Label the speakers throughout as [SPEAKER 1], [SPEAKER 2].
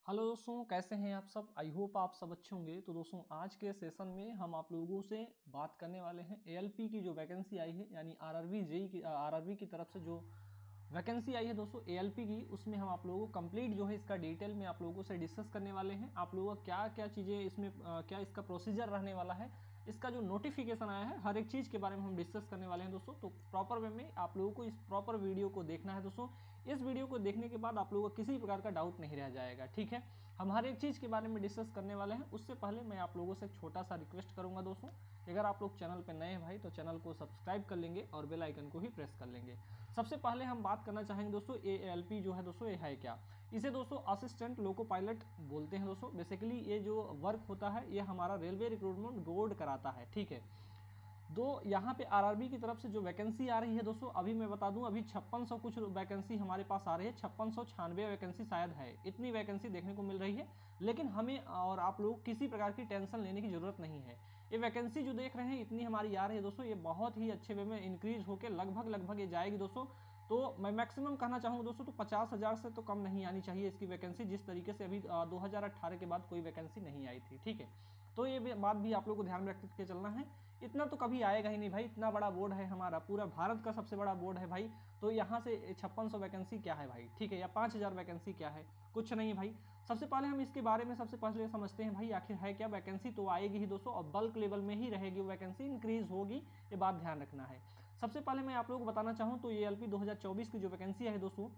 [SPEAKER 1] Hello दोस्तों, कैसे हैं आप सब। आई होप आप सब अच्छे होंगे। तो दोस्तों आज के सेशन में हम आप लोगों से बात करने वाले हैं एएलपी की जो वैकेंसी आई है, यानी आरआरबी जेई की आरआरबी की तरफ से जो वैकेंसी आई है दोस्तों एएलपी की, उसमें हम आप लोगों को कंप्लीट जो है इसका डिटेल में आप लोगों से डिस्कस करने वाले हैं। आप लोगों को क्या क्या चीज़ें इसमें क्या इसका प्रोसीजर रहने वाला है, इसका जो नोटिफिकेशन आया है, हर एक चीज़ के बारे में हम डिस्कस करने वाले हैं दोस्तों। तो प्रॉपर वे में आप लोगों को इस प्रॉपर वीडियो को देखना है दोस्तों। इस वीडियो को देखने के बाद आप लोगों को किसी प्रकार का डाउट नहीं रह जाएगा, ठीक है। हम हर एक चीज़ के बारे में डिस्कस करने वाले हैं। उससे पहले मैं आप लोगों से एक छोटा सा रिक्वेस्ट करूंगा दोस्तों कि अगर आप लोग चैनल पर नए हैं भाई तो चैनल को सब्सक्राइब कर लेंगे और बेल आइकन को भी प्रेस कर लेंगे। सबसे पहले हम बात करना चाहेंगे दोस्तों एएलपी जो है दोस्तों, ये है क्या। इसे दोस्तों असिस्टेंट लोको पायलट बोलते हैं दोस्तों। बेसिकली ये जो वर्क होता है ये हमारा रेलवे रिक्रूटमेंट बोर्ड कराता है, ठीक है। दो यहाँ पे आरआरबी की तरफ से जो वैकेंसी आ रही है दोस्तों, अभी मैं बता दूं अभी 5600 कुछ वैकेंसी हमारे पास आ रही है। 5696 वैकेंसी शायद है, इतनी वैकेंसी देखने को मिल रही है। लेकिन हमें और आप लोग किसी प्रकार की टेंशन लेने की जरूरत नहीं है। ये वैकेंसी जो देख रहे हैं इतनी हमारी आ रही है दोस्तों, ये बहुत ही अच्छे वे में इंक्रीज होकर लगभग ये जाएगी दोस्तों। तो मैं मैक्सिमम कहना चाहूँगा दोस्तों तो 50,000 से तो कम नहीं आनी चाहिए इसकी वैकेंसी, जिस तरीके से अभी 2018 के बाद कोई वैकेंसी नहीं आई थी, ठीक है। तो ये बात भी आप लोग को ध्यान में रख के चलना है। इतना तो कभी आएगा ही नहीं भाई, इतना बड़ा बोर्ड है हमारा, पूरा भारत का सबसे बड़ा बोर्ड है भाई। तो यहाँ से 5600 वैकेंसी क्या है भाई, ठीक है, या 5000 वैकेंसी क्या है, कुछ नहीं भाई। सबसे पहले हम इसके बारे में सबसे पहले समझते हैं भाई आखिर है क्या। वैकेंसी तो आएगी ही दोस्तों, और बल्क लेवल में ही रहेगी वैकेंसी, इंक्रीज होगी, ये बात ध्यान रखना है। सबसे पहले मैं आप लोगों को बताना चाहूँ तो एएलपी 2024 की जो वैकेंसी है दोस्तों,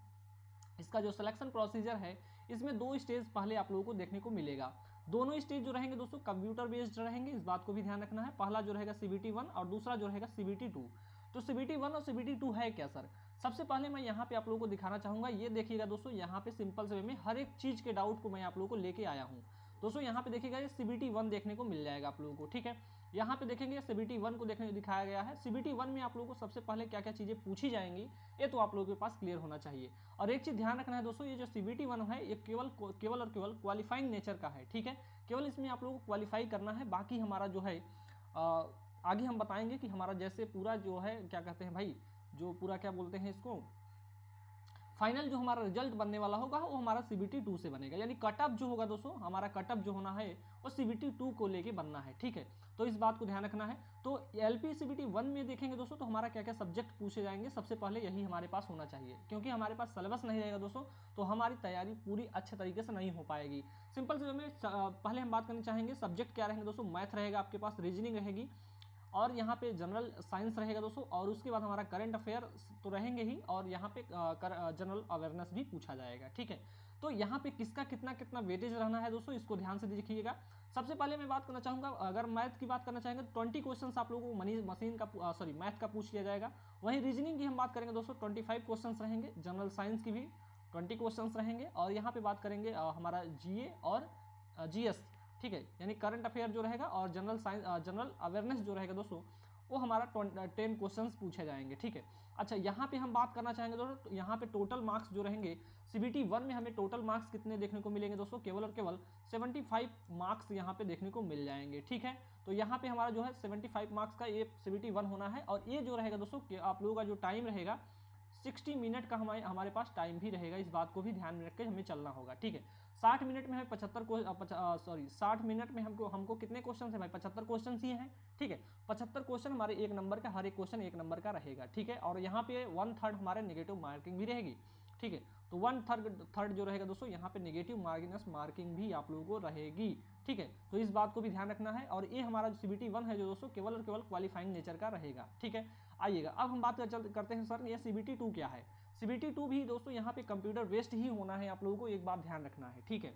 [SPEAKER 1] इसका जो सिलेक्शन प्रोसीजर है इसमें 2 स्टेज पहले आप लोगों को देखने को मिलेगा। दोनों स्टेज जो रहेंगे दोस्तों कंप्यूटर बेस्ड रहेंगे, इस बात को भी ध्यान रखना है। पहला जो रहेगा सीबीटी 1 और दूसरा जो रहेगा सीबीटी 2। तो सीबीटी 1 और सीबीटी 2 है क्या सर। सबसे पहले मैं यहाँ पे आप लोगों को दिखाना चाहूँगा, ये देखिएगा दोस्तों, यहाँ पे सिंपल से वे में हर एक चीज़ के डाउट को मैं आप लोगों को लेके आया हूँ दोस्तों। यहाँ पे देखिएगा ये सीबीटी 1 देखने को मिल जाएगा आप लोगों को, ठीक है। यहाँ पे देखेंगे सीबीटी 1 को देखने दिखाया गया है। सीबीटी 1 में आप लोगों को सबसे पहले क्या क्या चीज़ें पूछी जाएंगी ये तो आप लोगों के पास क्लियर होना चाहिए। और एक चीज़ ध्यान रखना है दोस्तों, ये जो सीबीटी 1 है ये केवल और केवल क्वालिफाइंग नेचर का है, ठीक है। केवल इसमें आप लोगों को क्वालिफाई करना है, बाकी हमारा जो है आगे हम बताएंगे कि हमारा जैसे पूरा जो है क्या कहते हैं भाई, जो पूरा क्या बोलते हैं इसको, फाइनल जो हमारा रिजल्ट बनने वाला होगा वो हमारा सीबीटी 2 से बनेगा। यानी कटअप जो होगा दोस्तों, हमारा कटअप जो होना है वो सीबीटी 2 को लेके बनना है, ठीक है। तो इस बात को ध्यान रखना है। तो एलपी सीबीटी 1 में देखेंगे दोस्तों तो हमारा क्या क्या सब्जेक्ट पूछे जाएंगे, सबसे पहले यही हमारे पास होना चाहिए, क्योंकि हमारे पास सिलेबस नहीं रहेगा दोस्तों तो हमारी तैयारी पूरी अच्छे तरीके से नहीं हो पाएगी। सिंपल से में पहले हम बात करनी चाहेंगे सब्जेक्ट क्या रहेंगे दोस्तों। मैथ रहेगा आपके पास, रीजनिंग रहेगी, और यहाँ पे जनरल साइंस रहेगा दोस्तों, और उसके बाद हमारा करंट अफेयर तो रहेंगे ही, और यहाँ पे जनरल अवेयरनेस भी पूछा जाएगा, ठीक है। तो यहाँ पे किसका कितना कितना वेटेज रहना है दोस्तों, इसको ध्यान से देखिएगा। सबसे पहले मैं बात करना चाहूँगा, अगर मैथ की बात करना चाहेंगे तो 20 क्वेश्चन आप लोगों को मशीन का मैथ का पूछ लिया जाएगा। वहीं रीजनिंग की हम बात करेंगे दोस्तों 25 क्वेश्चन रहेंगे, जनरल साइंस की भी 20 क्वेश्चन रहेंगे, और यहाँ पे बात करेंगे हमारा जीए और जीएस, ठीक है, यानी करंट अफेयर जो रहेगा, और जनरल साइंस जनरल अवेयरनेस जो रहेगा दोस्तों वो हमारा 10 क्वेश्चंस पूछे जाएंगे, ठीक है। अच्छा, यहाँ पे हम बात करना चाहेंगे दोस्तों, तो यहाँ पे टोटल मार्क्स जो रहेंगे सीबीटी 1 में हमें टोटल मार्क्स कितने देखने को मिलेंगे दोस्तों, केवल और केवल 75 मार्क्स यहाँ पे देखने को मिल जाएंगे, ठीक है। तो यहाँ पे हमारा जो है 75 मार्क्स का ये सीबीटी 1 होना है। और ये जो रहेगा दोस्तों आप लोगों का जो टाइम रहेगा 60 मिनट का हमारे पास टाइम भी रहेगा, इस बात को भी ध्यान में रख के हमें चलना होगा, ठीक है। 60 मिनट में हमें 60 मिनट में हमको कितने क्वेश्चन है भाई, 75 क्वेश्चन ही हैं, ठीक है। 75 क्वेश्चन हमारे 1 नंबर का, हर एक क्वेश्चन 1 नंबर का रहेगा, ठीक है। और यहाँ पे 1/3 हमारे नेगेटिव मार्किंग भी रहेगी, ठीक है। तो 1/3 जो रहेगा दोस्तों यहाँ पे नेगेटिव माइनस मार्किंग भी आप लोगों को रहेगी, ठीक है। तो इस बात को भी ध्यान रखना है। और ये हमारा जो सीबीटी 1 है जो दोस्तों केवल और केवल क्वालिफाइंग नेचर का रहेगा, ठीक है। आइएगा अब हम बात करते हैं सर ये सीबीटी 2 क्या है। सीबीटी 2 भी दोस्तों यहाँ पे कंप्यूटर बेस्ड ही होना है, आप लोगों को एक बात ध्यान रखना है, ठीक है।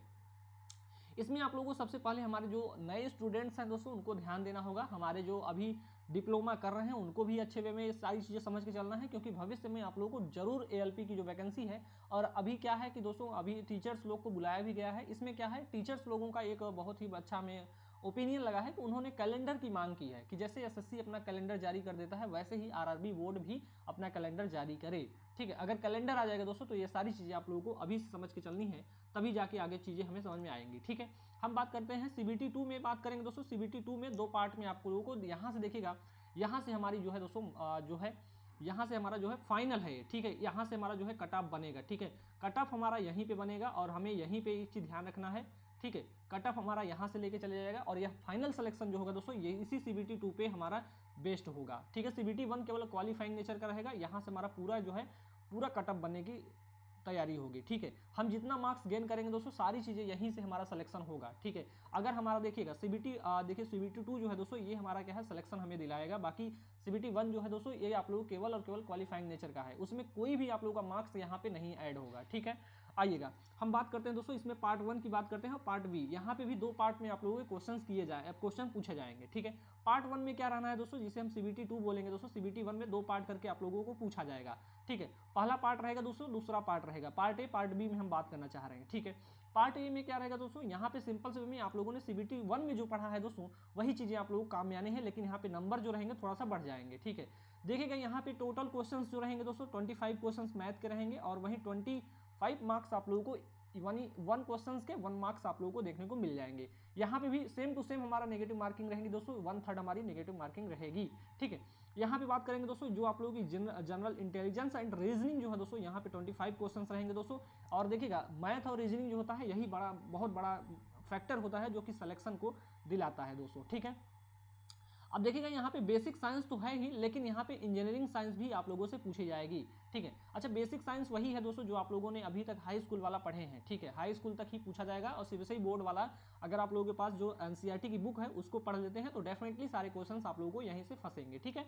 [SPEAKER 1] इसमें आप लोगों को सबसे पहले हमारे जो नए स्टूडेंट्स हैं दोस्तों उनको ध्यान देना होगा, हमारे जो अभी डिप्लोमा कर रहे हैं उनको भी अच्छे वे में सारी चीज़ें समझ के चलना है, क्योंकि भविष्य में आप लोगों को जरूर एएलपी की जो वैकेंसी है। और अभी क्या है कि दोस्तों अभी टीचर्स लोग को बुलाया भी गया है, इसमें क्या है टीचर्स लोगों का एक बहुत ही अच्छा में ओपिनियन लगा है कि उन्होंने कैलेंडर की मांग की है कि जैसे एसएससी अपना कैलेंडर जारी कर देता है वैसे ही आरआरबी बोर्ड भी अपना कैलेंडर जारी करे, ठीक है। अगर कैलेंडर आ जाएगा दोस्तों तो ये सारी चीज़ें आप लोगों को अभी से समझ के चलनी है, तभी जाके आगे चीज़ें हमें समझ में आएंगी, ठीक है। हम बात करते हैं सीबीटी 2 में बात करेंगे दोस्तों। सीबीटी 2 में 2 पार्ट में आप लोगों को यहाँ से देखिएगा, यहाँ से हमारी जो है दोस्तों जो है यहाँ से हमारा जो है फाइनल है, ठीक है, यहाँ से हमारा जो है कट ऑफ बनेगा, ठीक है, कट ऑफ हमारा यहीं पे बनेगा और हमें यहीं पे एक चीज़ ध्यान रखना है, ठीक है, कट ऑफ हमारा यहाँ से लेके चले जाएगा और यह फाइनल सिलेक्शन जो होगा दोस्तों ये इसी CBT 2 पे हमारा बेस्ड होगा, ठीक है। CBT 1 केवल क्वालिफाइंग नेचर का रहेगा, यहाँ से हमारा पूरा जो है पूरा कट ऑफ बनने की तैयारी होगी, ठीक है। हम जितना मार्क्स गेन करेंगे दोस्तों सारी चीज़ें यहीं से हमारा सिलेक्शन होगा, ठीक है। अगर हमारा देखिएगा देखिए CBT 2 जो है दोस्तों ये हमारा क्या है सिलेक्शन हमें दिलाएगा, बाकी CBT 1 जो है दोस्तों ये आप लोगों को केवल और केवल क्वालिफाइंग नेचर का है, उसमें कोई भी आप लोगों का मार्क्स यहाँ पे नहीं ऐड होगा, ठीक है। आइएगा हम बात करते हैं दोस्तों, इसमें पार्ट 1 की बात करते हैं, पार्ट बी, यहाँ पे भी 2 पार्ट में आप लोगों के क्वेश्चन पूछे जाएंगे, ठीक है। पार्ट 1 में क्या रहना है दोस्तों, जिसे हम CBT 2 बोलेंगे दोस्तों, CBT 1 में 2 पार्ट करके आप लोगों को पूछा जाएगा, ठीक है। पहला पार्ट रहेगा दोस्तों, दूसरा पार्ट रहेगा, पार्ट ए पार्ट बी में हम बात करना चाह रहे हैं, ठीक है। पार्ट ए में क्या रहेगा दोस्तों, यहाँ पे सिंपल से में आप लोगों ने CBT 1 में जो पढ़ा है दोस्तों वही चीज़ें आप लोगों को काम में आने हैं, लेकिन यहाँ पे नंबर जो रहेंगे थोड़ा सा बढ़ जाएंगे, ठीक है। देखिएगा यहाँ पे टोटल क्वेश्चंस जो रहेंगे दोस्तों 25 क्वेश्चंस मैथ के रहेंगे और वहीं 25 मार्क्स आप लोगों को 1 क्वेश्चन के 1 मार्क्स आप लोगों को देखने को मिल जाएंगे। यहाँ पे भी सेम टू सेम हमारा नेगेटिव मार्किंग रहेगी दोस्तों, 1/3 हमारी नेगेटिव मार्किंग रहेगी, ठीक है। यहाँ पे बात करेंगे दोस्तों जो आप लोगों की जनरल इंटेलिजेंस एंड रीजनिंग जो है दोस्तों यहाँ पे 25 क्वेश्चन रहेंगे दोस्तों। और देखिएगा मैथ और रीजनिंग जो होता है यही बहुत बड़ा फैक्टर होता है जो कि सिलेक्शन को दिलाता है दोस्तों, ठीक है। अब देखिएगा यहाँ पे बेसिक साइंस तो है ही, लेकिन यहाँ पे इंजीनियरिंग साइंस भी आप लोगों से पूछी जाएगी, ठीक है। अच्छा बेसिक साइंस वही है दोस्तों जो आप लोगों ने अभी तक हाई स्कूल वाला पढ़े हैं, ठीक है, हाई स्कूल तक ही पूछा जाएगा। और CBSE बोर्ड वाला अगर आप लोगों के पास जो NCERT की बुक है उसको पढ़ लेते हैं तो डेफिनेटली सारे क्वेश्चन आप लोगों को यहीं से फंसेंगे, ठीक है।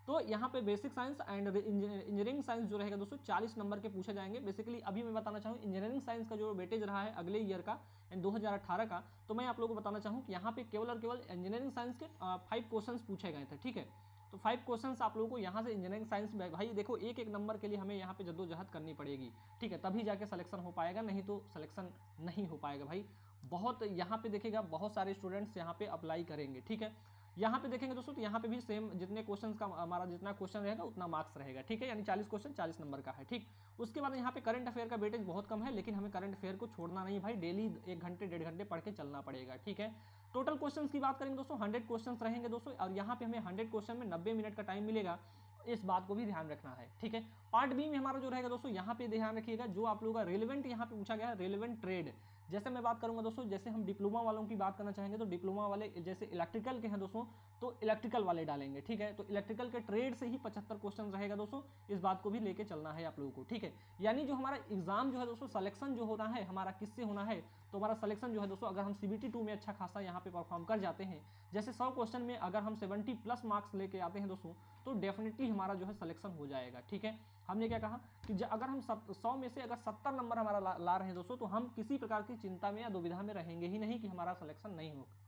[SPEAKER 1] तो यहाँ पे basic science and engineering science जो रहेगा दोस्तों 40 नंबर के पूछे जाएंगे। बेसिकली अभी मैं बताना चाहूँ इंजीनियरिंग साइंस का जो वेटेज रहा है अगले ईयर का 2018 का, तो मैं आप लोगों को बताना चाहूँ कि यहाँ पे केवल और केवल इंजीनियरिंग साइंस के 5 क्वेश्चन पूछे गए थे, ठीक है। तो 5 क्वेश्चन आप लोगों को यहाँ से इंजीनियरिंग साइंस में भाई देखो एक एक नंबर के लिए हमें यहाँ पे जद्दोजहद करनी पड़ेगी, ठीक है, तभी जाके सिलेक्शन हो पाएगा, नहीं तो सिलेक्शन नहीं हो पाएगा भाई। बहुत यहाँ पे देखिएगा बहुत सारे स्टूडेंट्स यहाँ पे अप्लाई करेंगे, ठीक है। यहाँ पे देखेंगे दोस्तों तो यहाँ पे भी सेम जितने क्वेश्चंस का हमारा जितना क्वेश्चन रहेगा उतना मार्क्स रहेगा, ठीक है, यानी 40 क्वेश्चन 40 नंबर का है, ठीक। उसके बाद यहाँ पे करंट अफेयर का वेटेज बहुत कम है, लेकिन हमें करंट अफेयर को छोड़ना नहीं भाई, डेली 1 घंटे 1.5 घंटे पढ़ के चलना पड़ेगा, ठीक है। टोटल क्वेश्चन की बात करेंगे दोस्तों 100 क्वेश्चन रहेंगे दोस्तों, और यहाँ पे हमें 100 क्वेश्चन में 90 मिनट का टाइम मिलेगा, इस बात को भी ध्यान रखना है, ठीक है। पार्ट बी में हमारा जो रहेगा दोस्तों यहाँ पे ध्यान रखिएगा जो आप लोगों का रेलेवेंट यहाँ पे पूछा गया है, रेलेवेंट ट्रेड। जैसे मैं बात करूंगा दोस्तों, जैसे हम डिप्लोमा वालों की बात करना चाहेंगे तो डिप्लोमा वाले जैसे इलेक्ट्रिकल के हैं दोस्तों तो इलेक्ट्रिकल वाले डालेंगे, ठीक है। तो इलेक्ट्रिकल के ट्रेड से ही 75 क्वेश्चन रहेगा दोस्तों, इस बात को भी लेके चलना है आप लोगों को, ठीक है। यानी जो हमारा एग्जाम जो है दोस्तों सिलेक्शन जो होना है हमारा किससे होना है, तो हमारा सिलेक्शन जो है दोस्तों अगर हम CBT 2 में अच्छा खासा यहाँ पे परफॉर्म कर जाते हैं, जैसे 100 क्वेश्चन में अगर हम 70+ मार्क्स लेके आते हैं दोस्तों तो डेफिनेटली हमारा जो है सिलेक्शन हो जाएगा, ठीक है। हमने क्या कहा कि अगर हम 100 में से अगर 70 नंबर हमारा ला रहे हैं दोस्तों तो हम किसी प्रकार की चिंता में या दुविधा में रहेंगे ही नहीं कि हमारा सिलेक्शन नहीं होगा,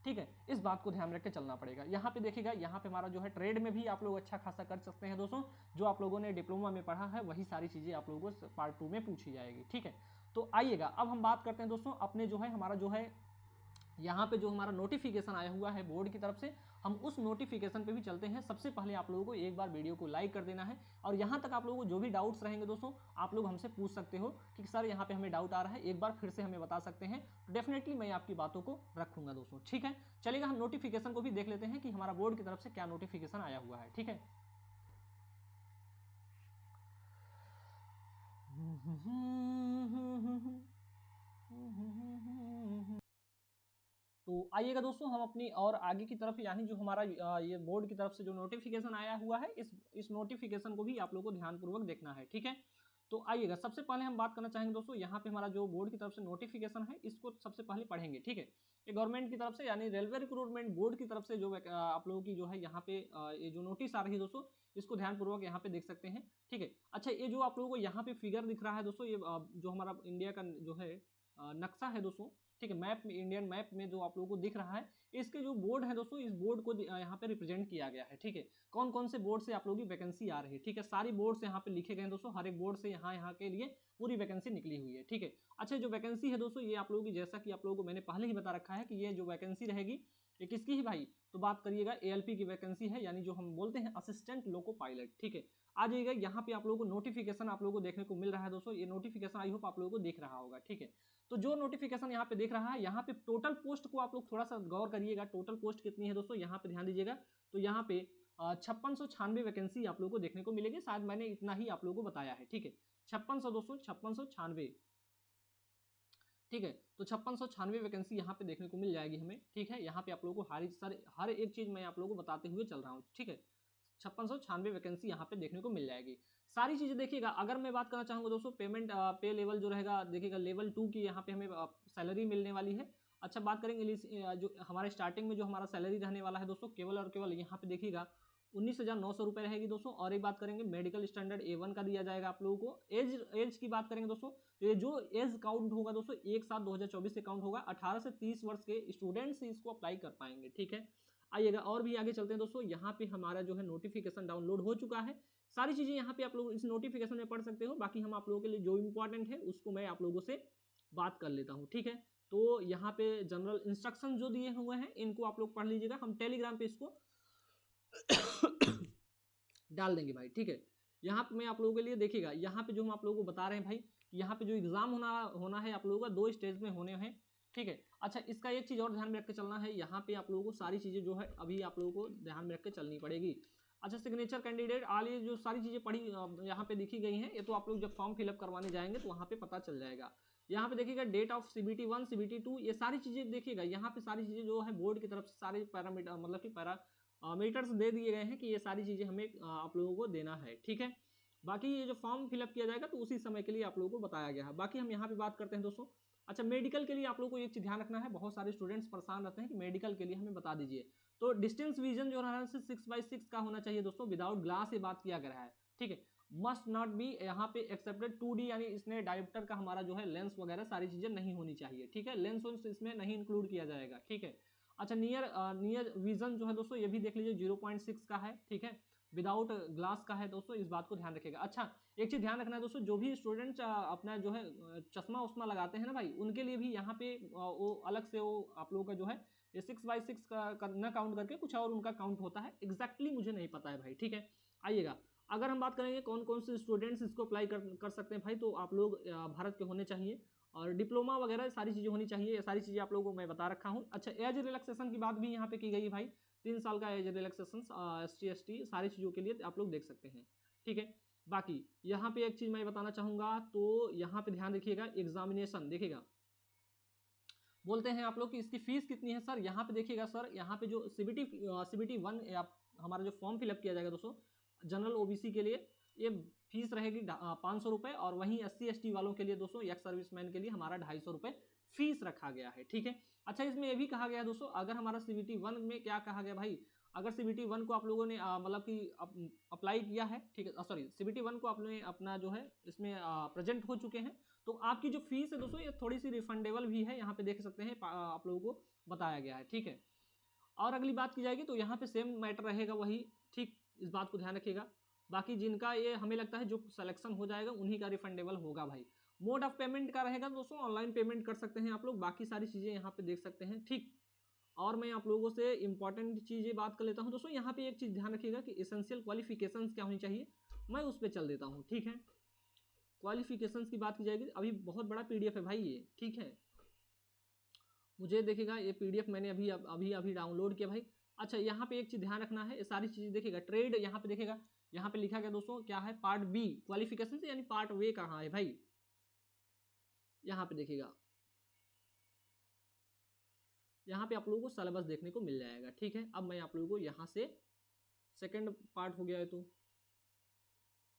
[SPEAKER 1] ठीक है। इस बात को ध्यान रख के चलना पड़ेगा। यहाँ पे देखिएगा यहाँ पे हमारा जो है ट्रेड में भी आप लोग अच्छा खासा कर सकते हैं दोस्तों, जो आप लोगों ने डिप्लोमा में पढ़ा है वही सारी चीज़ें आप लोगों को पार्ट 2 में पूछी जाएगी, ठीक है। तो आइएगा अब हम बात करते हैं दोस्तों अपने जो है हमारा जो है यहाँ पे जो हमारा नोटिफिकेशन आया हुआ है बोर्ड की तरफ से, हम उस नोटिफिकेशन पे भी चलते हैं। सबसे पहले आप लोगों को एक बार वीडियो को लाइक कर देना है, और यहाँ तक आप लोगों को जो भी डाउट्स रहेंगे दोस्तों आप लोग हमसे पूछ सकते हो कि सर यहाँ पे हमें डाउट आ रहा है, एक बार फिर से हमें बता सकते हैं, तो डेफिनेटली मैं आपकी बातों को रखूंगा दोस्तों, ठीक है। चलिएगा हम नोटिफिकेशन को भी देख लेते हैं कि हमारा बोर्ड की तरफ से क्या नोटिफिकेशन आया हुआ है, ठीक है। तो आइएगा दोस्तों हम अपनी और आगे की तरफ यानी जो हमारा ये बोर्ड की तरफ से जो नोटिफिकेशन आया हुआ है इस नोटिफिकेशन को भी आप लोगों को ध्यानपूर्वक देखना है, ठीक है। तो आइएगा सबसे पहले हम बात करना चाहेंगे दोस्तों यहाँ पे हमारा जो बोर्ड की तरफ से नोटिफिकेशन है इसको सबसे पहले पढ़ेंगे, ठीक है। ये गवर्नमेंट की तरफ से यानी रेलवे रिक्रूटमेंट बोर्ड की तरफ से जो आप लोगों की जो है यहाँ पे ये जो नोटिस आ रही है दोस्तों इसको ध्यानपूर्वक यहाँ पे देख सकते हैं, ठीक है। अच्छा ये जो आप लोगों को यहाँ पे फिगर दिख रहा है दोस्तों, ये जो हमारा इंडिया का जो है नक्शा है दोस्तों, ठीक है, मैप में इंडियन मैप में जो आप लोगों को दिख रहा है इसके जो बोर्ड है दोस्तों इस बोर्ड को यहाँ पे रिप्रेजेंट किया गया है, ठीक है। कौन कौन से बोर्ड से आप लोगों की वैकेंसी आ रही है, ठीक है, सारी बोर्ड से यहाँ पे लिखे गए हैं दोस्तों, हर एक बोर्ड से यहाँ के लिए पूरी वैकेंसी निकली हुई है, ठीक है। अच्छा जो वैकेंसी है दोस्तों ये आप लोगों की जैसा कि आप लोगों को मैंने पहले ही बता रखा है कि ये जो वैकेंसी रहेगी ये किसकी ही भाई, तो बात करिएगा ALP की वैकेंसी है, यानी जो हम बोलते हैं असिस्टेंट लोको पायलट, ठीक है। आ जाइएगा यहाँ पे आप लोगों को नोटिफिकेशन आप लोगों को देखने को मिल रहा है दोस्तों, ये नोटिफिकेशन आई होप आप लोगों को दिख रहा होगा, ठीक है। तो जो नोटिफिकेशन यहाँ पे देख रहा है यहाँ पे टोटल पोस्ट को आप लोग थोड़ा सा गौर करिएगा, टोटल पोस्ट कितनी है दोस्तों यहाँ पे ध्यान दीजिएगा। तो यहाँ पे 5696 वैकेंसी आप लोगों को देखने को मिलेगी। शायद मैंने इतना ही आप लोगों को बताया है, ठीक है। 5600 दोस्तों 5696, ठीक है। तो 5696 वैकेंसी यहाँ पे देखने को मिल जाएगी हमें, ठीक है। यहाँ पे आप लोगों को हर एक चीज मैं आप लोगों को बताते हुए चल रहा हूँ, ठीक है। 5696 वैकेंसी यहाँ पे देखने को मिल जाएगी। सारी चीजें देखिएगा, अगर मैं बात करना चाहूंगा दोस्तों, पेमेंट पे लेवल जो रहेगा देखिएगा, लेवल 2 की यहाँ पे हमें सैलरी मिलने वाली है। अच्छा, बात करेंगे जो हमारे स्टार्टिंग में जो हमारा सैलरी रहने वाला है दोस्तों, केवल और केवल यहाँ पे देखिएगा 19,900 रुपये रहेगी दोस्तों। और एक बात करेंगे, मेडिकल स्टैंडर्ड A1 का दिया जाएगा आप लोगों को। एज की बात करेंगे दोस्तों, तो ये जो एज काउंट होगा दोस्तों 1/7/2024 से काउंट होगा। 18 से 30 वर्ष के स्टूडेंट्स इसको अप्लाई कर पाएंगे, ठीक है। आइएगा और भी आगे चलते हैं दोस्तों। यहाँ पे हमारा जो है नोटिफिकेशन डाउनलोड हो चुका है। सारी चीजें यहाँ पे आप लोग इस नोटिफिकेशन में पढ़ सकते हो। बाकी हम आप लोगों के लिए जो इंपॉर्टेंट है उसको मैं आप लोगों से बात कर लेता हूँ, ठीक है। तो यहाँ पे जनरल इंस्ट्रक्शन जो दिए हुए हैं इनको आप लोग पढ़ लीजिएगा। हम टेलीग्राम पे इसको डाल देंगे भाई, ठीक है। यहाँ पे मैं आप लोगों के लिए देखिएगा, यहाँ पे जो हम आप लोगों को बता रहे हैं भाई, यहाँ पे जो एग्जाम होना है आप लोगों का 2 स्टेज में होने हैं, ठीक है। अच्छा, इसका एक चीज और ध्यान में रख के चलना है, यहाँ पे आप लोगों को सारी चीजें जो है अभी आप लोगों को ध्यान में रख के चलनी पड़ेगी। अच्छा, सिग्नेचर कैंडिडेट आल, ये जो सारी चीजें पढ़ी यहाँ पे लिखी गई हैं, ये तो आप लोग जब फॉर्म फिलअप करवाने जाएंगे तो वहाँ पे पता चल जाएगा। यहाँ पे देखिएगा डेट ऑफ CBT 1 CBT 2, ये सारी चीजें देखिएगा। यहाँ पे सारी चीजें जो है बोर्ड की तरफ से सारे पैरामीटर मतलब कि मीटर्स दे दिए गए हैं कि ये सारी चीजें हमें आप लोगों को देना है, ठीक है। बाकी ये जो फॉर्म फिलअप किया जाएगा तो उसी समय के लिए आप लोगों को बताया गया है। बाकी हम यहाँ पे बात करते हैं दोस्तों। अच्छा, मेडिकल के लिए आप लोगों को एक चीज ध्यान रखना है, बहुत सारे स्टूडेंट्स परेशान रहते हैं कि मेडिकल के लिए हमें बता दीजिए। तो डिस्टेंस विजन जो रहा है 6x6 का होना चाहिए दोस्तों, विदाउट ग्लास ये बात किया गया है, ठीक है। मस्ट नॉट बी यहाँ पे एक्सेप्टेड 2D, यानी इसमें डायोप्टर का हमारा जो है लेंस वगैरह सारी चीजें नहीं होनी चाहिए, ठीक है। लेंस इसमें नहीं इंक्लूड किया जाएगा, ठीक है। अच्छा, नियर विजन जो है दोस्तों ये भी देख लीजिए 0.6 का है, ठीक है। विदाउट ग्लास का है दोस्तों, इस बात को ध्यान रखिएगा। अच्छा, एक चीज ध्यान रखना है दोस्तों, जो भी स्टूडेंट अपना जो है चश्मा उश्मा लगाते हैं ना भाई, उनके लिए भी यहाँ पे वो अलग से वो आप लोगों का जो है ये 6x6 का न काउंट करके कुछ और उनका काउंट होता है, एग्जैक्टली मुझे नहीं पता है भाई, ठीक है। आइएगा, अगर हम बात करेंगे कौन कौन से स्टूडेंट्स इसको अप्लाई कर सकते हैं भाई, तो आप लोग भारत के होने चाहिए और डिप्लोमा वगैरह सारी चीज़ें होनी चाहिए। ये सारी चीज़ें आप लोगों को मैं बता रखा हूँ। अच्छा, एज रिलैक्सेशन की बात भी यहाँ पे की गई है भाई, 3 साल का एज रिलैक्सेशन ST ST सारी चीज़ों के लिए आप लोग देख सकते हैं, ठीक है। बाकी यहाँ पे एक चीज़ मैं बताना चाहूँगा, तो यहाँ पे ध्यान रखिएगा, एग्जामिनेशन देखिएगा, बोलते हैं आप लोग कि इसकी फीस कितनी है सर। यहाँ पे देखिएगा सर, यहाँ पे जो CBT 1 हमारा जो फॉर्म फिलअप किया जाएगा दोस्तों जनरल OBC के लिए, ये फीस रहेगी 500 रुपये। और वहीं SC ST वालों के लिए दोस्तों, एक्स सर्विसमैन के लिए हमारा 250 रुपये फीस रखा गया है, ठीक है। अच्छा, इसमें ये भी कहा गया है दोस्तों, अगर हमारा CBT 1 में क्या कहा गया भाई, अगर CBT 1 को आप लोगों ने मतलब कि अप्लाई किया है, ठीक है, सॉरी CBT 1 को आपने अपना जो है इसमें प्रेजेंट हो चुके हैं, तो आपकी जो फीस है दोस्तों ये थोड़ी सी रिफंडेबल भी है, यहाँ पे देख सकते हैं आप लोगों को बताया गया है, ठीक है। और अगली बात की जाएगी तो यहाँ पे सेम मैटर रहेगा वही, ठीक, इस बात को ध्यान रखिएगा। बाकी जिनका ये हमें लगता है जो सिलेक्शन हो जाएगा उन्हीं का रिफंडेबल होगा भाई। मोड ऑफ पेमेंट का रहेगा दोस्तों, ऑनलाइन पेमेंट कर सकते हैं आप लोग, बाकी सारी चीज़ें यहाँ पे देख सकते हैं, ठीक। और मैं आप लोगों से इंपॉर्टेंट चीज़ें बात कर लेता हूँ दोस्तों। यहाँ पे एक चीज़ ध्यान रखिएगा कि एसेंशियल क्वालिफिकेशंस क्या होनी चाहिए, मैं उस पर चल देता हूँ, ठीक है। क्वालिफिकेशंस की बात की जाएगी, अभी बहुत बड़ा PDF है भाई ये, ठीक है। मुझे देखिएगा ये PDF मैंने अभी डाउनलोड किया भाई। अच्छा, यहाँ पे एक चीज़ ध्यान रखना है, ये सारी चीज़ें देखिएगा। ट्रेड यहाँ पे देखिएगा, यहाँ पे लिखा गया दोस्तों क्या है, पार्ट B क्वालिफिकेशन से, यानी पार्ट वे कहाँ है भाई, यहाँ पे देखिएगा, यहाँ पे आप लोगों को सिलेबस देखने को मिल जाएगा, ठीक है। अब मैं आप लोगों को यहाँ से सेकंड पार्ट हो गया है, तो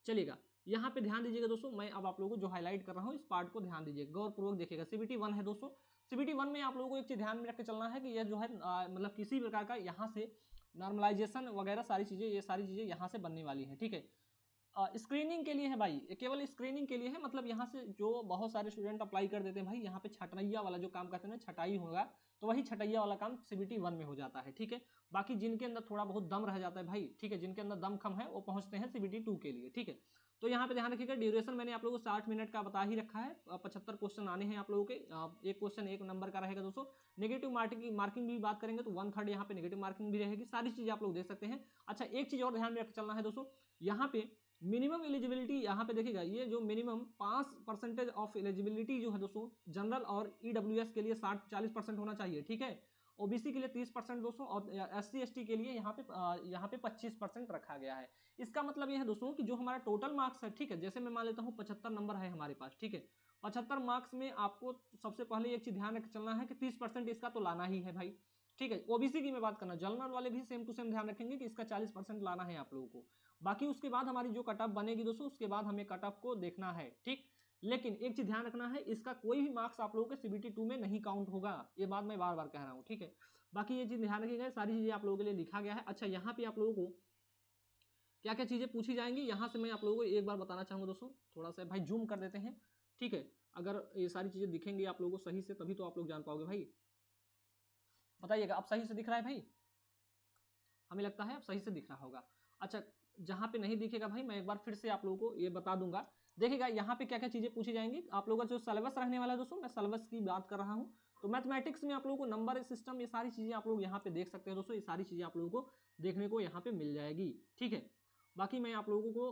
[SPEAKER 1] चलिएगा यहाँ पे ध्यान दीजिएगा दोस्तों। मैं अब आप लोगों को जो हाईलाइट कर रहा हूँ इस पार्ट को ध्यान दीजिएगा, गौरपूर्वक देखिएगा। CBT 1 है दोस्तों, CBT 1 में आप लोगों को एक चीज़ ध्यान में रख के चलना है कि यह जो है मतलब किसी प्रकार का यहाँ से नॉर्मलाइजेशन वगैरह सारी चीज़ें, ये सारी चीज़ें यहाँ से बनने वाली हैं, ठीक है। स्क्रीनिंग के लिए है भाई, केवल स्क्रीनिंग के लिए है, मतलब यहाँ से जो बहुत सारे स्टूडेंट अप्लाई कर देते हैं भाई, यहाँ पे छटैया वाला जो काम करते हैं ना, छटाई होगा, तो वही छटैया वाला काम CBT 1 में हो जाता है, ठीक है। बाकी जिनके अंदर थोड़ा बहुत दम रह जाता है भाई, ठीक है, जिनके अंदर दम कम है वो पहुंचते हैं CBT 2 के लिए, ठीक है। तो यहाँ पे ध्यान रखिएगा, ड्यूरेशन मैंने आप लोगों को 60 मिनट का बता ही रखा है। 75 क्वेश्चन आने हैं आप लोगों के, एक क्वेश्चन 1 नंबर का रहेगा दोस्तों। नेगेटिव मार्किंग भी बात करेंगे तो 1/3 यहाँ पे नेगेटिव मार्किंग भी रहेगी, सारी चीजें आप लोग देख सकते हैं। अच्छा, एक चीज और ध्यान में रख चलना है दोस्तों, यहाँ पे मिनिमम एलिजिबिलिटी, यहाँ पे देखिएगा, ये जो मिनिमम 5% ऑफ एलिजिबिलिटी जो है दोस्तों जनरल और EWS के लिए 40% होना चाहिए, ठीक है। ओबीसी के लिए 30% दोस्तों, और SC ST के लिए यहाँ पे 25% रखा गया है। इसका मतलब यह है दोस्तों कि जो हमारा टोटल मार्क्स है, ठीक है, जैसे मैं मान लेता हूँ 75 नंबर है हमारे पास, ठीक है, 75 मार्क्स में आपको सबसे पहले एक चीज ध्यान रख चलना है कि 30% इसका तो लाना ही है भाई, ठीक है। ओबीसी की मैं बात करना, जनरल वाले भी सेम टू सेम ध्यान रखेंगे कि इसका 40% लाना है आप लोगों को। बाकी उसके बाद हमारी जो कट ऑफ बनेगी दोस्तों, उसके बाद हमें कट ऑफ को देखना है, ठीक। लेकिन एक चीज ध्यान रखना है, इसका कोई भी मार्क्स आप लोगों के CBT 2 में नहीं काउंट होगा, ये बात मैं बार बार कह रहा हूँ, ठीक है। बाकी ये चीज ध्यान रखिएगा, सारी चीजें आप लोगों के लिए लिखा गया है। अच्छा, यहाँ पे आप लोगों को क्या क्या चीजें पूछी जाएंगी, यहाँ से मैं आप लोगों को एक बार बताना चाहूंगा दोस्तों, थोड़ा सा भाई जूम कर देते हैं, ठीक है। अगर ये सारी चीजें दिखेंगी आप लोगों को सही से, तभी तो आप लोग जान पाओगे भाई। बताइएगा, अब सही से दिख रहा है भाई? हमें लगता है अब सही से दिख रहा होगा। अच्छा, जहां पे नहीं दिखेगा भाई, मैं एक बार फिर से आप लोगों को ये बता दूंगा। देखिएगा यहाँ पे क्या क्या चीजें पूछी जाएंगी आप लोगों का, जो सिलेबस रहने वाला है दोस्तों, मैं सिलेबस की बात कर रहा हूँ। तो मैथमेटिक्स में आप लोगों को नंबर सिस्टम, ये सारी चीजें आप लोग यहाँ पे देख सकते हैं दोस्तों, ये सारी चीजें आप लोगों को देखने को यहाँ पे मिल जाएगी, ठीक है। बाकी मैं आप लोगों को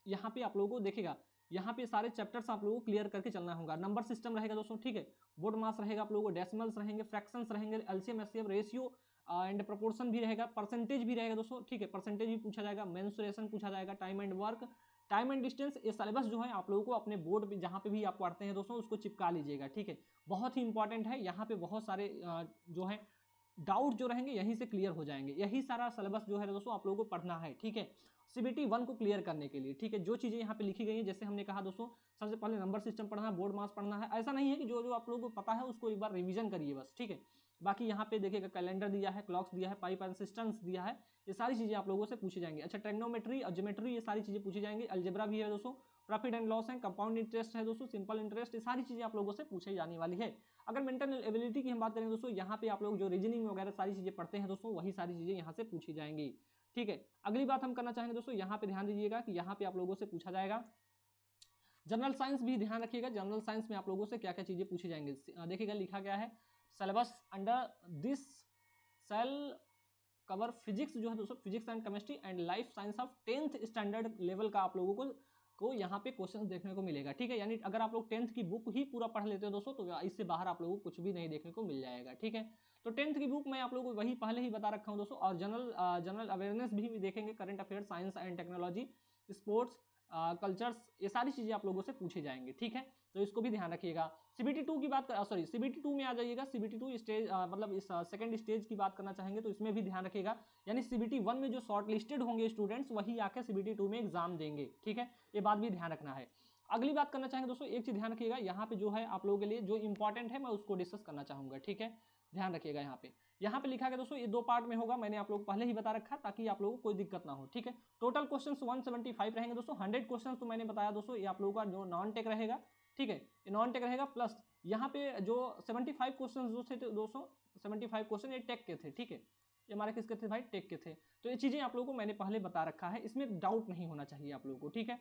[SPEAKER 1] यहाँ पे आप लोगों को देखिएगा, यहाँ पे सारे चैप्टर्स आप लोगों को क्लियर करके चलना होगा। नंबर सिस्टम रहेगा दोस्तों, ठीक है, बोर्ड मास रहेगा आप लोगों को, डेसिमल्स रहेंगे, फ्रैक्शंस रहेंगे, LCM HCF, ratio and proportion भी रहेगा, परसेंटेज भी रहेगा दोस्तों, ठीक है, परसेंटेज भी पूछा जाएगा, मेंसुरेशन पूछा जाएगा, time and work, time and distance. ये सिलेबस जो है आप लोगों को अपने बोर्ड पे जहाँ पे भी आप पढ़ते हैं दोस्तों, उसको चिपका लीजिएगा, ठीक है। बहुत ही इंपॉर्टेंट है, यहाँ पे बहुत सारे जो है डाउट जो रहेंगे यहीं से क्लियर हो जाएंगे। यही सारा सिलेबस जो है दोस्तों आप लोगों को पढ़ना है, ठीक है, CBT 1 को क्लियर करने के लिए, ठीक है। जो चीजें यहाँ पे लिखी गई हैं, जैसे हमने कहा दोस्तों, सबसे पहले नंबर सिस्टम पढ़ना है, बोर्ड मास पढ़ना है। ऐसा नहीं है कि जो जो आप लोगों को पता है उसको एक बार रिवीजन करिए बस, ठीक है। बाकी यहाँ पे देखिएगा, कैलेंडर दिया है, क्लॉक्स दिया है, पाइप एंड सिस्टम्स दिया है, ये सारी चीजें आप लोगों से पूछी जाएंगी। अच्छा, ट्रिग्नोमेट्री और ज्योमेट्री, ये सारी चीजें पूछी जाएंगी। अलजेब्रा भी है दोस्तों, प्रॉफिट एंड लॉस है, कंपाउंड इंटरेस्ट है दोस्तों, सिंपल इंटरेस्ट, ये सारी चीजें आप लोगों से पूछी जाने वाली है। अगर मेंटल एबिलिटी की हम बात करें दोस्तों, यहाँ पे आप लोग जो रीजनिंग वगैरह सारी चीजें पढ़ते हैं दोस्तों, वही सारी चीजें यहाँ से पूछी जाएंगी, ठीक है। अगली बात हम करना चाहेंगे दोस्तों, यहाँ पे ध्यान दीजिएगा कि यहाँ पे आप लोगों से पूछा जाएगा जनरल साइंस, भी ध्यान रखिएगा, जनरल साइंस में आप लोगों से क्या क्या चीजें पूछी जाएंगी। देखिएगा लिखा गया है, syllabus under this cell cover physics जो है दोस्तों, physics and chemistry and life science of 10th standard level का आप लोगों को यहाँ पे क्वेश्चन देखने को मिलेगा, ठीक है। यानी अगर आप लोग 10th की बुक ही पूरा पढ़ लेते हो दोस्तों, तो इससे बाहर आप लोगों को कुछ भी नहीं देखने को मिल जाएगा, ठीक है। तो 10th की बुक मैं आप लोगों को वही पहले ही बता रखा हूँ दोस्तों। और जनरल अवेयरनेस भी देखेंगे, current affair, science and technology, sports, cultures, ये सारी चीजें आप लोगों से पूछी जाएंगी, ठीक है। तो इसको भी ध्यान रखिएगा। CBT 2 की बात सॉरी CBT 2 में आ जाइएगा। CBT 2 स्टेज मतलब इस सेकंड स्टेज की बात करना चाहेंगे तो इसमें भी ध्यान रखिएगा। यानी CBT 1 में जो शॉर्ट लिस्टेड होंगे स्टूडेंट्स, वही आके CBT 2 में एग्जाम देंगे, ठीक है, ये बात भी ध्यान रखना है। अगली बात करना चाहेंगे दोस्तों, एक चीज ध्यान रखिएगा, यहाँ पे जो है आप लोगों के लिए जो इंपॉर्टेंट है मैं उसको डिस्कस करना चाहूंगा, ठीक है, ध्यान रखिएगा। यहाँ पे लिखा गया दोस्तों, ये 2 पार्ट में होगा, मैंने आप लोग पहले ही बता रखा ताकि आप लोगों को कोई दिक्कत ना हो, ठीक है। टोटल क्वेश्चंस 175 रहेंगे दोस्तों। 100 क्वेश्चंस तो मैंने बताया दोस्तों, ये आप लोगों का जो नॉन टेक रहेगा, ठीक है, ये नॉन टेक रहेगा। प्लस यहाँ पे जो 75 क्वेश्चन जो थे दोस्तों, 75 क्वेश्चन ये टेक के थे, ठीक है, ये हमारे किसके थे भाई, टेक के थे। तो ये चीजें आप लोगों को मैंने पहले बता रखा है, इसमें डाउट नहीं होना चाहिए आप लोगों को, ठीक है,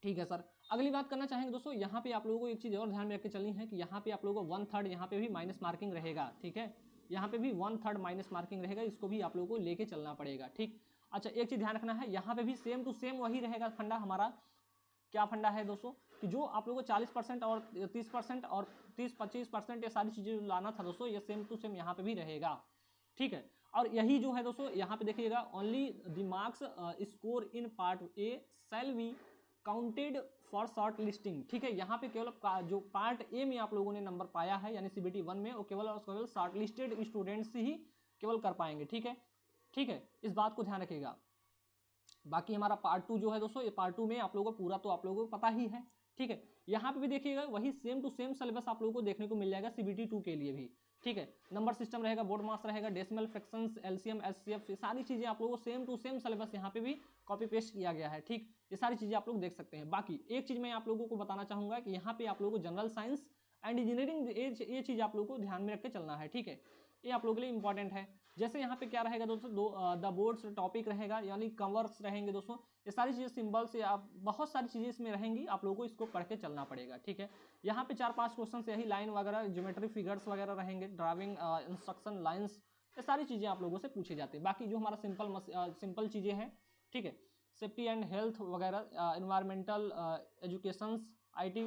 [SPEAKER 1] ठीक है सर। अगली बात करना चाहेंगे दोस्तों, यहाँ पे आप लोगों को एक चीज और ध्यान में रख के चलनी है कि यहाँ पे आप लोगों को 1/3 यहाँ पे भी माइनस मार्किंग रहेगा, ठीक है, यहाँ पे भी 1/3 माइनस मार्किंग रहेगा, इसको भी आप लोगों को लेके चलना पड़ेगा, ठीक। अच्छा, एक चीज ध्यान रखना है, यहाँ पे भी सेम टू सेम वही रहेगा फंडा हमारा। क्या फंडा है दोस्तों कि जो आप लोगों को 40% और 30% और 30-25% ये सारी चीजें लाना था दोस्तों, ये सेम टू सेम यहाँ पे भी रहेगा, ठीक है। और यही जो है दोस्तों, यहाँ पे देखिएगा, only the marks score in part A shall be counted for short listing, ठीक है। यहाँ पे केवल जो पार्ट ए में आप लोगों ने नंबर पाया है यानी CBT 1 में, वो केवल और केवल शॉर्ट लिस्टेड स्टूडेंट्स ही केवल कर पाएंगे, ठीक है, ठीक है, इस बात को ध्यान रखिएगा। बाकी हमारा पार्ट 2 जो है दोस्तों, ये पार्ट 2 में आप लोगों को पूरा तो आप लोगों को पता ही है, ठीक है। यहाँ पे भी देखिएगा वही सेम टू सेम सिलेबस आप लोगों को देखने को मिल जाएगा CBT 2 के लिए भी, ठीक है। नंबर सिस्टम रहेगा, बोर्ड मास रहेगा, डेसिमल, फ्रैक्शंस, LCM, SCF, ये सारी चीजें आप लोगों को सेम टू सेम सिलेबस यहाँ पे भी कॉपी पेस्ट किया गया है, ठीक। ये सारी चीजें आप लोग देख सकते हैं। बाकी एक चीज मैं आप लोगों को बताना चाहूंगा कि यहाँ पे आप लोगों को जनरल साइंस एंड इंजीनियरिंग ये चीज आप लोगों को ध्यान में रख के चलना है, ठीक है, ये आप लोगों के लिए इंपॉर्टेंट है। जैसे यहाँ पे क्या रहेगा दोस्तों, द बोर्ड्स टॉपिक रहेगा, यानी कवर्स रहेंगे दोस्तों, ये सारी चीजें सिंबल्स या बहुत सारी चीजें इसमें रहेंगी, आप लोगों को इसको पढ़ के चलना पड़ेगा, ठीक है। यहाँ पे 4-5 क्वेश्चन यही लाइन वगैरह, ज्योमेट्री फिगर्स वगैरह रहेंगे, ड्राइविंग इंस्ट्रक्शन लाइन्स, ये सारी चीजें आप लोगों से पूछी जाती है। बाकी जो हमारा सिंपल चीजें हैं, ठीक है, सेफ्टी एंड हेल्थ वगैरह, एनवायरमेंटल, एजुकेशंस, IT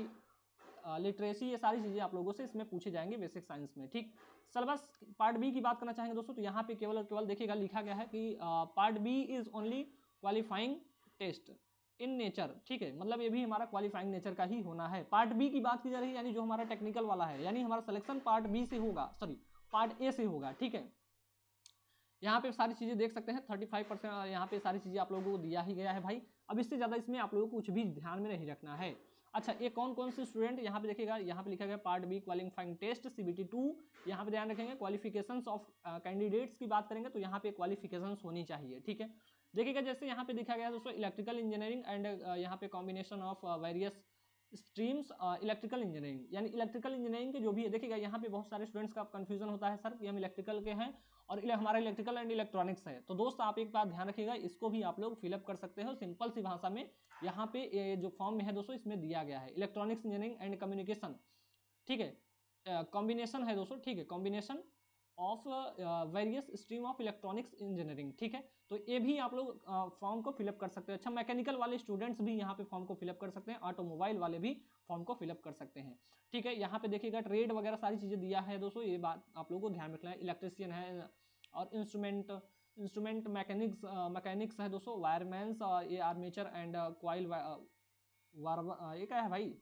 [SPEAKER 1] लिटरेसी, ये सारी चीज़ें आप लोगों से इसमें पूछे जाएंगे बेसिक साइंस में। ठीक, सिलेबस पार्ट बी की बात करना चाहेंगे दोस्तों, तो यहाँ पे केवल और केवल देखिएगा लिखा गया है कि part B is only qualifying test in nature. ठीक है, मतलब ये भी हमारा क्वालिफाइंग नेचर का ही होना है। पार्ट बी की बात की जा रही है, यानी जो हमारा टेक्निकल वाला है, यानी हमारा सिलेक्शन पार्ट बी से होगा, सॉरी पार्ट ए से होगा। ठीक है, यहाँ पे सारी चीज़ें देख सकते हैं 35%, यहाँ पे सारी चीज़ें आप लोगों को दिया ही गया है भाई। अब इससे ज़्यादा इसमें आप लोगों को कुछ भी ध्यान में नहीं रखना है। अच्छा, ये कौन कौन से स्टूडेंट, यहाँ पे देखिएगा, यहाँ पे लिखा गया part B qualifying test CBT 2। यहाँ पे ध्यान रखेंगे क्वालिफिकेशंस ऑफ कैंडिडेट्स की बात करेंगे तो यहाँ पे क्वालिफिकेशंस होनी चाहिए। ठीक है, देखिएगा जैसे यहाँ पे दिखा गया दोस्तों इलेक्ट्रिकल इंजीनियरिंग एंड यहाँ पे combination of various streams electrical engineering, यानी इलेक्ट्रिकल इंजीनियरिंग के जो भी है, देखिएगा यहाँ पे बहुत सारे स्टूडेंट्स का कंफ्यूजन होता है सर कि हम इलेक्ट्रिकल के हैं और हमारा इलेक्ट्रिकल एंड इलेक्ट्रॉनिक्स है। तो दोस्त आप एक बात ध्यान रखिएगा, इसको भी आप लोग फिलअप कर सकते हो सिंपल सी भाषा में। यहाँ पे ये जो फॉर्म में है दोस्तों, इसमें दिया गया है इलेक्ट्रॉनिक्स इंजीनियरिंग एंड कम्युनिकेशन। ठीक है, कॉम्बिनेशन है दोस्तों। ठीक है, combination of various stream of electronics engineering. ठीक है, तो ये भी आप लोग फॉर्म को फिलअप कर सकते हैं। अच्छा, मैकेनिकल वाले स्टूडेंट्स भी यहाँ पे फॉर्म को फिलअप कर सकते हैं, ऑटोमोबाइल वाले भी फॉर्म को फिलअप कर सकते हैं। ठीक है, यहाँ पे देखिएगा ट्रेड वगैरह सारी चीज़ें दिया है दोस्तों, ये बात आप लोगों को ध्यान रखना है। इलेक्ट्रिशियन है और इंस्ट्रूमेंट मैकेनिक्स है दोस्तों, वायरमैन्स, ये आर्मेचर एंड क्वाइल, ये क्या है भाई,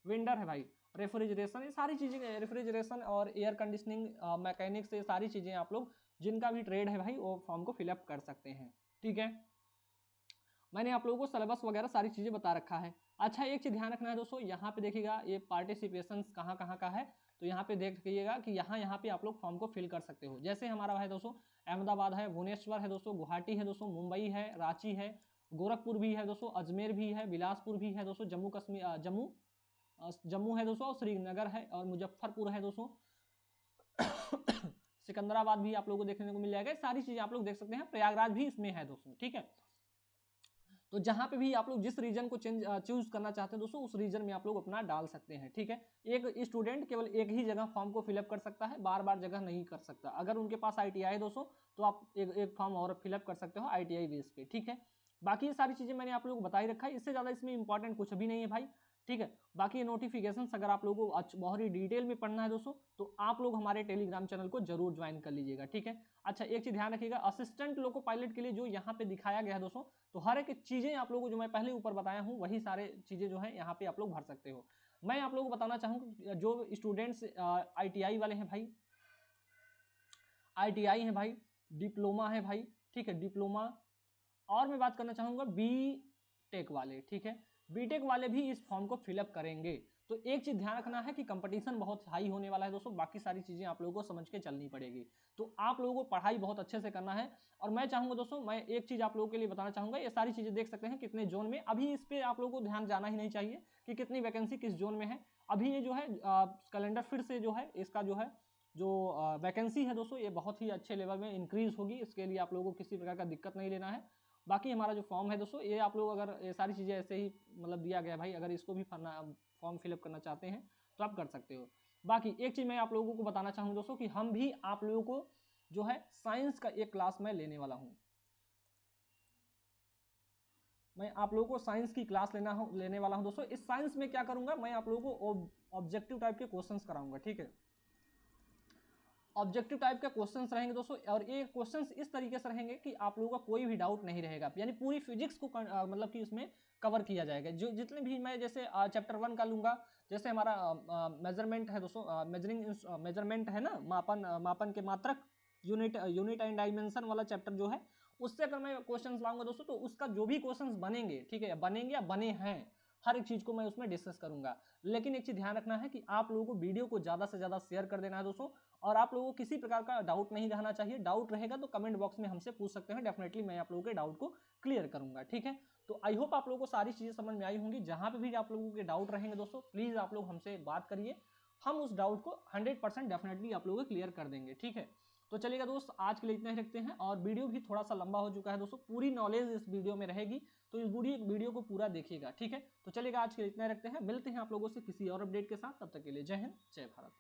[SPEAKER 1] वेंडर है भाई, रेफ्रिजरेशन, ये सारी चीज़ें, रेफ्रिजरेशन और एयर कंडीशनिंग मैकेनिक्स, ये सारी चीज़ें आप लोग जिनका भी ट्रेड है भाई वो फॉर्म को फिलअप कर सकते हैं। ठीक है, मैंने आप लोगों को सिलेबस वगैरह सारी चीज़ें बता रखा है। अच्छा, एक चीज़ ध्यान रखना है दोस्तों, यहाँ पे देखिएगा ये पार्टिसिपेशन कहाँ कहाँ का है, तो यहाँ पे देख लीजिएगा कि यहाँ पे आप लोग फॉर्म को फिल कर सकते हो। जैसे हमारा है दोस्तों अहमदाबाद है, भुवनेश्वर है दोस्तों, गुवाहाटी है दोस्तों, मुंबई है, रांची है, गोरखपुर भी है दोस्तों, अजमेर भी है, बिलासपुर भी है दोस्तों, जम्मू है दोस्तों, और श्रीनगर है, और मुजफ्फरपुर है दोस्तों, सिकंदराबाद भी आप लोगों को देखने को मिल जाएगा। सारी चीजें आप लोग देख सकते हैं, प्रयागराज भी इसमें है दोस्तों। ठीक है, तो जहां पे भी आप लोग जिस रीजन को चूज करना चाहते हैं दोस्तों, उस रीजन में आप लोग अपना डाल सकते हैं। ठीक है, एक स्टूडेंट केवल एक ही जगह फॉर्म को फिलअप कर सकता है, बार बार जगह नहीं कर सकता। अगर उनके पास ITI है दोस्तों, तो आप एक फॉर्म और फिलअप कर सकते हो ITI बेस पे। ठीक है, बाकी ये सारी चीजें मैंने आप लोगों को बता ही रखा है, इससे ज्यादा इसमें इंपॉर्टेंट कुछ भी नहीं है भाई। ठीक है, बाकी ये नोटिफिकेशन अगर आप लोगों को बहुत ही डिटेल में पढ़ना है दोस्तों, तो आप लोग हमारे टेलीग्राम चैनल को जरूर ज्वाइन कर लीजिएगा। ठीक है, अच्छा एक चीज ध्यान रखिएगा, असिस्टेंट लोको पायलट के लिए जो यहाँ पे दिखाया गया है दोस्तों, तो हर एक चीजें आप लोगों को जो मैं पहले ऊपर बताया हूँ, वही सारे चीजें जो है यहाँ पे आप लोग भर सकते हो। मैं आप लोगों को बताना चाहूँगा, जो स्टूडेंट्स ITI वाले हैं भाई, ITI है भाई, डिप्लोमा है भाई। ठीक है, डिप्लोमा, और मैं बात करना चाहूँगा BTech वाले। ठीक है, BTech वाले भी इस फॉर्म को फिलअप करेंगे। तो एक चीज ध्यान रखना है कि कंपटीशन बहुत हाई होने वाला है दोस्तों, बाकी सारी चीजें आप लोगों को समझ के चलनी पड़ेगी। तो आप लोगों को पढ़ाई बहुत अच्छे से करना है। और मैं चाहूंगा दोस्तों, मैं एक चीज आप लोगों के लिए बताना चाहूंगा, ये सारी चीजें देख सकते हैं कितने जोन में, अभी इस पे आप लोगों को ध्यान जाना ही नहीं चाहिए कि कितनी वैकेंसी किस जोन में है। अभी ये जो है कैलेंडर फिर से जो है इसका जो वैकेंसी है दोस्तों, ये बहुत ही अच्छे लेवल में इंक्रीज होगी। इसके लिए आप लोगों को किसी प्रकार का दिक्कत नहीं लेना है। बाकी हमारा जो फॉर्म है दोस्तों, ये आप लोग अगर ये सारी चीज़ें ऐसे ही मतलब दिया गया भाई, अगर इसको भी फॉर्म फिलअप करना चाहते हैं तो आप कर सकते हो। बाकी एक चीज़ मैं आप लोगों को बताना चाहूँ दोस्तों, कि हम भी आप लोगों को जो है साइंस का एक क्लास मैं लेने वाला हूँ। मैं आप लोगों को साइंस की क्लास लेने वाला हूँ दोस्तों। इस साइंस में क्या करूँगा, मैं आप लोगों को ऑब्जेक्टिव टाइप के क्वेश्चंस कराऊंगा। ठीक है, ऑब्जेक्टिव टाइप के क्वेश्चंस रहेंगे दोस्तों, और ये क्वेश्चंस इस तरीके से रहेंगे कि आप लोगों का कोई भी डाउट नहीं रहेगा, यानी पूरी फिजिक्स को मतलब कि उसमें कवर किया जाएगा। जो जितने भी मैं जैसे चैप्टर 1 का लूंगा, जैसे हमारा मेजरमेंट है दोस्तों, मेजरमेंट है ना, मापन के मात्रक, यूनिट एंड डायमेंशन वाला चैप्टर जो है, उससे अगर मैं क्वेश्चंस लाऊंगा दोस्तों, तो उसका जो भी क्वेश्चंस बनेंगे, ठीक है, बनेंगे या बने हैं, हर एक चीज को मैं उसमें डिस्कस करूंगा। लेकिन एक चीज ध्यान रखना है कि आप लोगों को वीडियो को ज्यादा से ज्यादा शेयर कर देना है दोस्तों, और आप लोगों को किसी प्रकार का डाउट नहीं रहना चाहिए। डाउट रहेगा तो कमेंट बॉक्स में हमसे पूछ सकते हैं, डेफिनेटली मैं आप लोगों के डाउट को क्लियर करूंगा। ठीक है, तो आई होप आप लोगों को सारी चीजें समझ में आई होंगी। जहां पे भी आप लोगों के डाउट रहेंगे दोस्तों, प्लीज आप लोग हमसे बात करिए, हम उस डाउट को 100% डेफिनेटली आप लोगों को क्लियर कर देंगे। ठीक है, तो चलिएगा दोस्त, आज के लिए इतना ही रखते हैं, और वीडियो भी थोड़ा सा लंबा हो चुका है दोस्तों, पूरी नॉलेज इस वीडियो में रहेगी, तो इस वीडियो को पूरा देखिएगा। ठीक है, तो चलिएगा आज के लिए इतना ही रखते हैं, मिलते हैं आप लोगों से किसी और अपडेट के साथ, तब तक के लिए जय हिंद, जय भारत।